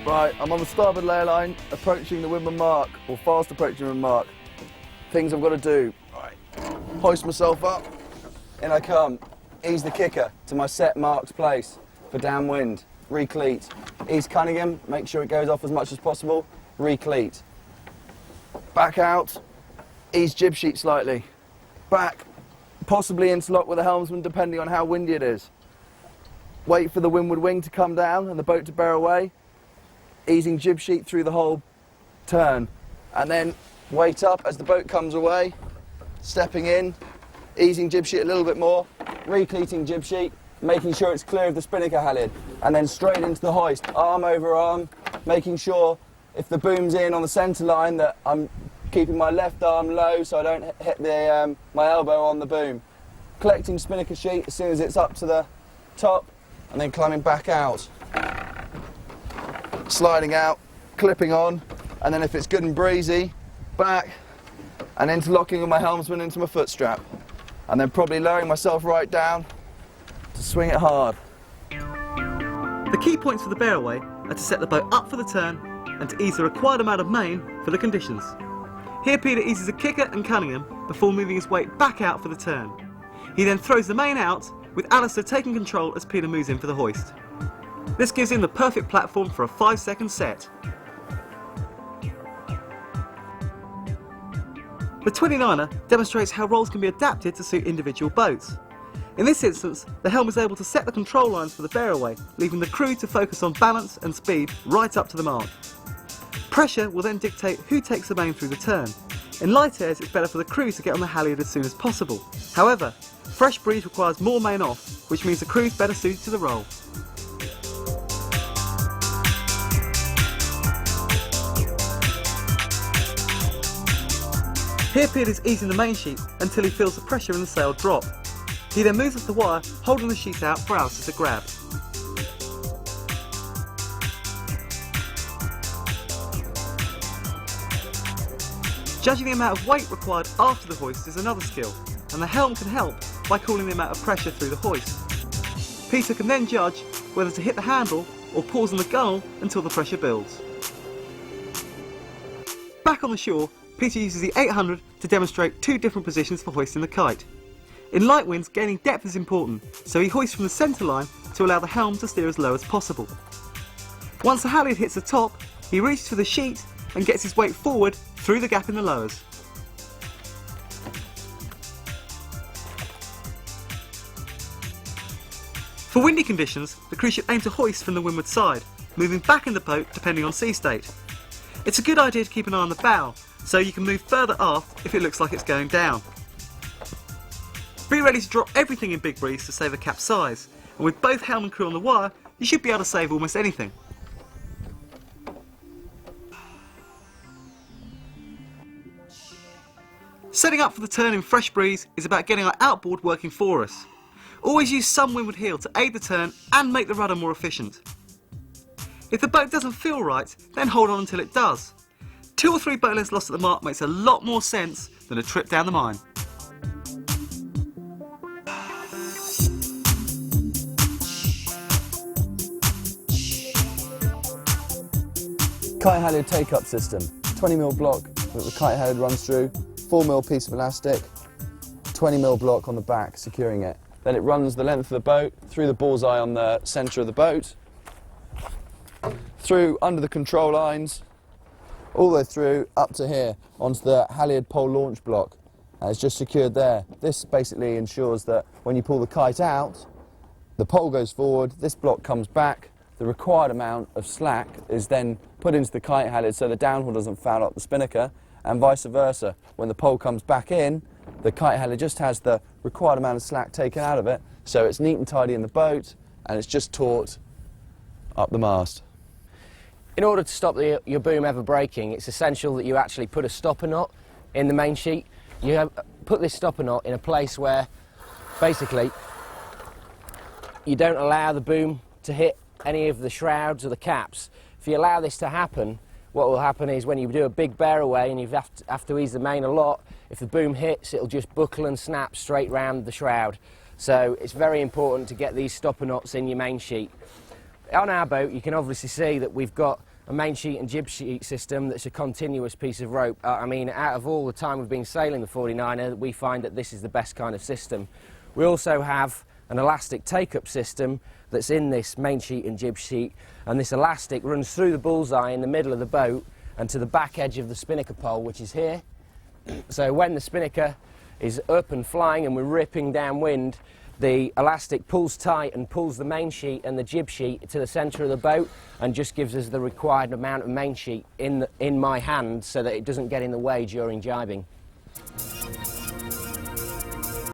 Right, I'm on the starboard lay line, approaching the windward mark, or fast approaching the windward mark. Things I've got to do. Right. Hoist myself up, in I come. Ease the kicker to my set marked place for downwind. Recleat. Ease Cunningham, make sure it goes off as much as possible. Recleat. Back out, ease jib sheet slightly. Back, possibly interlock with the helmsman depending on how windy it is. Wait for the windward wing to come down and the boat to bear away. Easing jib sheet through the whole turn. And then wait up as the boat comes away. Stepping in, easing jib sheet a little bit more. Recleating jib sheet, making sure it's clear of the spinnaker hallid. And then straight into the hoist, arm over arm, making sure if the boom's in on the centre line that I'm keeping my left arm low so I don't hit the, my elbow on the boom. Collecting spinnaker sheet as soon as it's up to the top and then climbing back out. Sliding out, clipping on, and then if it's good and breezy, back and interlocking with my helmsman into my foot strap. And then probably lowering myself right down to swing it hard. The key points for the bearaway are to set the boat up for the turn and to ease the required amount of main for the conditions. Here Peter eases the kicker and Cunningham before moving his weight back out for the turn. He then throws the main out, with Alistair taking control as Peter moves in for the hoist. This gives him the perfect platform for a 5-second set. The 29er demonstrates how rolls can be adapted to suit individual boats. In this instance, the helm is able to set the control lines for the bearaway, leaving the crew to focus on balance and speed right up to the mark. Pressure will then dictate who takes the main through the turn. In light airs, it's better for the crew to get on the halyard as soon as possible. However, fresh breeze requires more main off, which means the crew's better suited to the role. Here Peter's easing the main sheet until he feels the pressure in the sail drop. He then moves off the wire, holding the sheet out for Alistair to grab. Judging the amount of weight required after the hoist is another skill, and the helm can help by calling the amount of pressure through the hoist. Peter can then judge whether to hit the handle or pause on the gunnel until the pressure builds. Back on the shore, Peter uses the 800 to demonstrate two different positions for hoisting the kite. In light winds, gaining depth is important, so he hoists from the centre line to allow the helm to steer as low as possible. Once the halyard hits the top, he reaches for the sheet and gets his weight forward through the gap in the lowers. For windy conditions, the crew should aim to hoist from the windward side, moving back in the boat depending on sea state. It's a good idea to keep an eye on the bow, so you can move further aft if it looks like it's going down. Be ready to drop everything in big breeze to save a capsize, and with both helm and crew on the wire, you should be able to save almost anything. Setting up for the turn in fresh breeze is about getting our outboard working for us. Always use some windward heel to aid the turn and make the rudder more efficient. If the boat doesn't feel right, then hold on until it does. 2 or 3 boat lengths lost at the mark makes a lot more sense than a trip down the mine. Kite halyard take-up system. 20mm block that the kite halyard runs through, 4mm piece of elastic, 20mm block on the back securing it. Then it runs the length of the boat, through the bullseye on the centre of the boat, through under the control lines, all the way through up to here, onto the halyard pole launch block. And it's just secured there. This basically ensures that when you pull the kite out, the pole goes forward, this block comes back, the required amount of slack is then put into the kite halyard so the downhaul doesn't foul up the spinnaker, and vice versa. When the pole comes back in, the kite halyard just has the required amount of slack taken out of it, so it's neat and tidy in the boat, and it's just taut up the mast. In order to stop your boom ever breaking, it's essential that you actually put a stopper knot in the main sheet. You put this stopper knot in a place where, basically, you don't allow the boom to hit any of the shrouds or the caps. If you allow this to happen, what will happen is when you do a big bear away and you have to ease the main a lot, if the boom hits, it'll just buckle and snap straight round the shroud. So it's very important to get these stopper knots in your main sheet. On our boat, you can obviously see that we've got a main sheet and jib sheet system that's a continuous piece of rope. I mean, out of all the time we've been sailing the 49er, we find that this is the best kind of system. We also have an elastic take-up system that's in this main sheet and jib sheet, and this elastic runs through the bullseye in the middle of the boat and to the back edge of the spinnaker pole, which is here. So when the spinnaker is up and flying and we're ripping downwind, the elastic pulls tight and pulls the main sheet and the jib sheet to the centre of the boat and just gives us the required amount of main sheet in my hand so that it doesn't get in the way during jibing.